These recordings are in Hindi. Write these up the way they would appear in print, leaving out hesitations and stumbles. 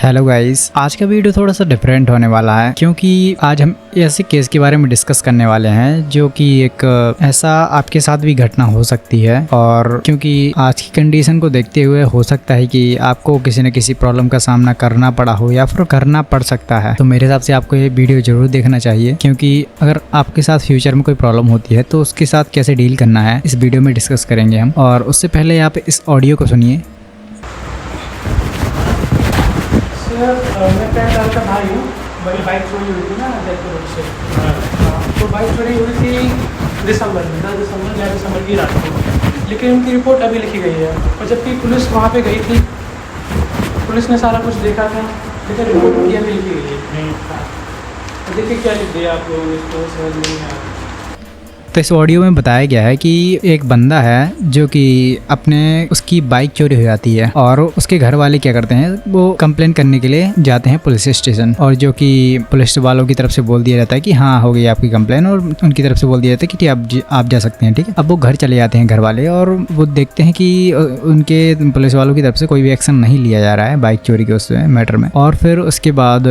हेलो गाइस, आज का वीडियो थोड़ा सा डिफरेंट होने वाला है क्योंकि आज हम ऐसे केस के बारे में डिस्कस करने वाले हैं जो कि एक ऐसा आपके साथ भी घटना हो सकती है। और क्योंकि आज की कंडीशन को देखते हुए हो सकता है कि आपको किसी न किसी प्रॉब्लम का सामना करना पड़ा हो या फिर करना पड़ सकता है, तो मेरे हिसाब से आपको ये वीडियो जरूर देखना चाहिए क्योंकि अगर आपके साथ फ्यूचर में कोई प्रॉब्लम होती है तो उसके साथ कैसे डील करना है इस वीडियो में डिस्कस करेंगे हम। और उससे पहले आप इस ऑडियो को सुनिए। मैं 10 साल का भाई हूँ। मेरी बाइक चोरी हुई थी ना जयपुर रोड से। तो बाइक चोरी हुई थी दिसंबर में, 10 दिसंबर 11 दिसंबर की रात को। लेकिन उनकी रिपोर्ट अभी लिखी गई है और जबकि पुलिस वहाँ पे गई थी, पुलिस ने सारा कुछ देखा था, लेकिन रिपोर्ट उनकी अभी लिखी गई है। देखिए क्या लिख दिया आप लोगों ने, इसको समझ नहीं आया। तो इस ऑडियो में बताया गया है कि एक बंदा है जो कि उसकी बाइक चोरी हो जाती है और उसके घर वाले क्या करते हैं, वो कंप्लेन करने के लिए जाते हैं पुलिस स्टेशन। और जो कि पुलिस वालों की तरफ से बोल दिया जाता है कि हाँ हो गई आपकी कंप्लेन, और उनकी तरफ से बोल दिया जाता है कि ठीक आप जा सकते हैं। ठीक है, अब वो घर चले जाते हैं घर वाले, और वो देखते हैं कि उनके पुलिस वालों की तरफ से कोई भी एक्शन नहीं लिया जा रहा है बाइक चोरी के उस मैटर में। और फिर उसके बाद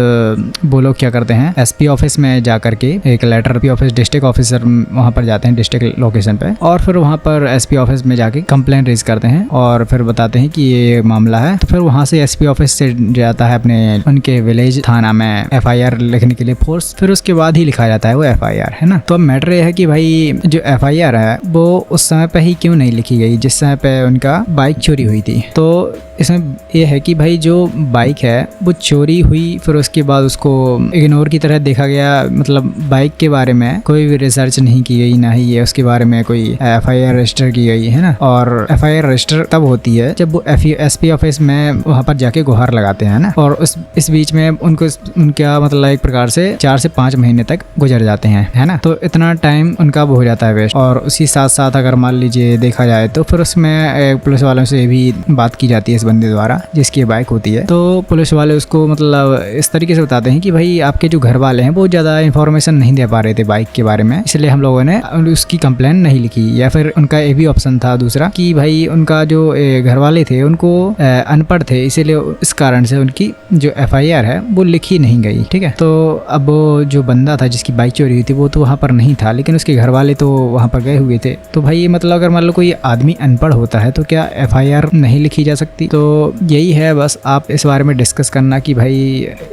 वो लोग क्या करते हैं, एसपी ऑफिस में जा करके एक लेटर, ऑफिस डिस्ट्रिक्ट ऑफिसर वहाँ पर जाते हैं डिस्ट्रिक्ट लोकेशन पे, और फिर वहाँ पर एसपी ऑफिस में जाके कंप्लेंट रेज करते हैं और फिर बताते हैं कि ये मामला है। तो फिर वहाँ से एसपी ऑफिस से जाता है अपने उनके विलेज थाना में एफआईआर लिखने के लिए फोर्स। फिर उसके बाद ही लिखा जाता है वो एफआईआर, है ना। तो अब मैटर ये है कि भाई जो एफआईआर है वो उस समय पे ही क्यों नहीं लिखी गई जिस समय पे उनका बाइक चोरी हुई थी। तो इसमें यह है कि भाई जो बाइक है वो चोरी हुई, फिर उसके बाद उसको इग्नोर की तरह देखा गया। मतलब बाइक के बारे में कोई भी रिसर्च नहीं की गई, ना ही ये उसके बारे में कोई एफआईआर रजिस्टर की गई, है ना। और एफआईआर रजिस्टर तब होती है जब वो एसपी ऑफिस में वहाँ पर जाके गुहार लगाते हैं ना। और इस बीच में उनका मतलब एक प्रकार से 4 से 5 महीने तक गुजर जाते हैं, है ना। तो इतना टाइम उनका हो जाता है वेस्ट। और उसी साथ साथ अगर मान लीजिए देखा जाए तो फिर उसमें पुलिस वालों से भी बात की जाती है इस बंदे द्वारा जिसकी बाइक होती है। तो पुलिस वाले उसको मतलब इस तरीके से बताते हैं कि भाई आपके जो घर वाले हैं वो ज़्यादा इन्फॉर्मेशन नहीं दे पा रहे थे बाइक के बारे में, इसलिए हम लोगों ने उसकी कंप्लेन नहीं लिखी। या फिर उनका ये भी ऑप्शन था दूसरा कि भाई उनका जो घर वाले थे उनको अनपढ़ थे, इसीलिए इस कारण से उनकी जो एफआईआर है वो लिखी नहीं गई। ठीक है, तो अब जो बंदा था जिसकी बाइक चोरी हुई थी वो तो वहाँ पर नहीं था, लेकिन उसके घर वाले तो वहाँ पर गए हुए थे। तो भाई मतलब अगर मान लो कोई आदमी अनपढ़ होता है तो क्या एफआईआर नहीं लिखी जा सकती? तो यही है, बस आप इस बारे में डिस्कस करना कि भाई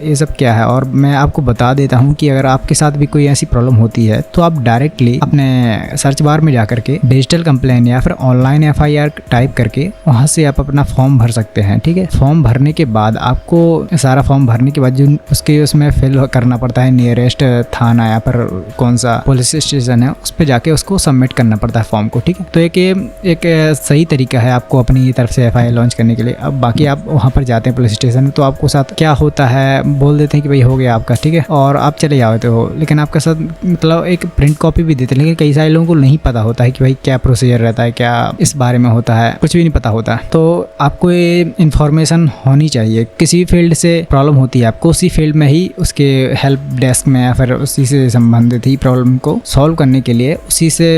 ये सब क्या है। और मैं आपको बता देता हूँ कि अगर आपके साथ भी कोई ऐसी प्रॉब्लम होती है तो आप डायरेक्टली अपने सर्च बार में जाकर के डिजिटल कंप्लेन या फिर ऑनलाइन एफआईआर टाइप करके वहाँ से आप अपना फॉर्म भर सकते हैं। ठीक है, फॉर्म भरने के बाद आपको सारा फॉर्म भरने के बाद जो उसमें फिल करना पड़ता है नियरेस्ट थाना या फिर कौन सा पुलिस स्टेशन है उस पर जाके उसको सबमिट करना पड़ता है फॉर्म को। ठीक है, तो एक सही तरीका है आपको अपनी तरफ से एफआईआर लॉन्च करने के लिए। अब बाकी आप वहाँ पर जाते हैं पुलिस स्टेशन में तो आपको साथ क्या होता है बोल देते हैं कि भाई हो गया आपका, ठीक है, और आप चले जाते हो। लेकिन आपके साथ मतलब एक प्रिंट कॉपी भी देते हैं, लेकिन कई सारे लोगों को नहीं पता होता है कि भाई क्या प्रोसीजर रहता है, क्या इस बारे में होता है, कुछ भी नहीं पता होता। तो आपको ये इन्फॉर्मेशन होनी चाहिए। किसी भी फील्ड से प्रॉब्लम होती है आपको उसी फील्ड में ही उसके हेल्प डेस्क में या फिर उसी से संबंधित ही प्रॉब्लम को सॉल्व करने के लिए उसी से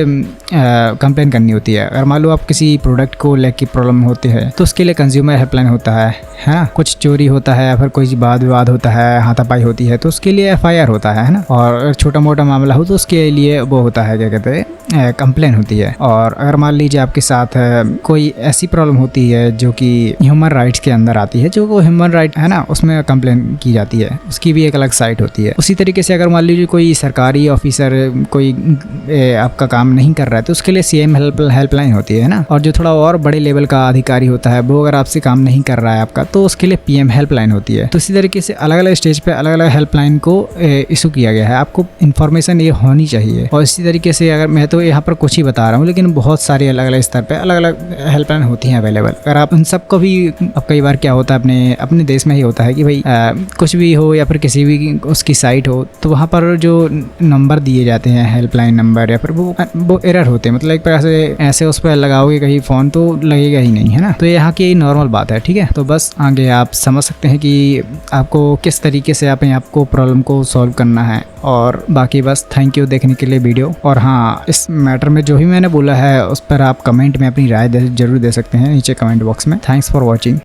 कंप्लेन करनी होती है। अगर मान लो आप किसी प्रोडक्ट को लेकर प्रॉब्लम होती है तो उसके लिए कंज्यूमर हेल्पलाइन होता है ना। कुछ चोरी होता है या फिर कोई वाद विवाद होता है, हाथापाई होती है तो उसके लिए एफआईआर होता है ना। और छोटा मोटा मामला हो तो उसके लिए वो होता है क्या कहते हैं कंप्लेन होती है। और अगर मान लीजिए आपके साथ कोई ऐसी प्रॉब्लम होती है जो कि ह्यूमन राइट्स के अंदर आती है, जो वो ह्यूमन राइट है ना उसमें कंप्लेन की जाती है, उसकी भी एक अलग साइट होती है। उसी तरीके से अगर मान लीजिए कोई सरकारी ऑफिसर कोई आपका काम नहीं कर रहा है तो उसके लिए सीएम हेल्पलाइन होती है ना। और जो थोड़ा और बड़े लेवल का अधिकारी होता है वो अगर आपसे काम नहीं कर रहा है आपका तो उसके लिए पीएम हेल्पलाइन होती है। तो इसी तरीके से अलग अलग स्टेज पे अलग अलग हेल्पलाइन को इशू किया गया है। आपको इन्फॉर्मेशन ये होनी चाहिए। और इसी तरीके से अगर मैं तो यहाँ पर कुछ ही बता रहा हूँ, लेकिन बहुत सारी अलग अलग स्तर पे अलग अलग हेल्पलाइन होती हैं अवेलेबल। अगर आप उन सबको भी, अब कई बार क्या होता है अपने देश में ही होता है कि भाई कुछ भी हो या फिर किसी भी उसकी साइट हो तो वहाँ पर जो नंबर दिए जाते हैं हेल्पलाइन नंबर या फिर वो एरर होते हैं। मतलब एक प्रकार से ऐसे उस पर लगाओगे कहीं फ़ोन तो लगेगा ही नहीं, है ना। तो यहाँ की नॉर्मल बात है, ठीक है। तो बस आगे आप समझ सकते हैं कि आपको किस तरीके से आपको प्रॉब्लम को सॉल्व करना है। और बाकी बस थैंक यू देखने के लिए वीडियो। और हाँ, इस मैटर में जो भी मैंने बोला है उस पर आप कमेंट में अपनी राय जरूर दे सकते हैं नीचे कमेंट बॉक्स में। Thanks for watching.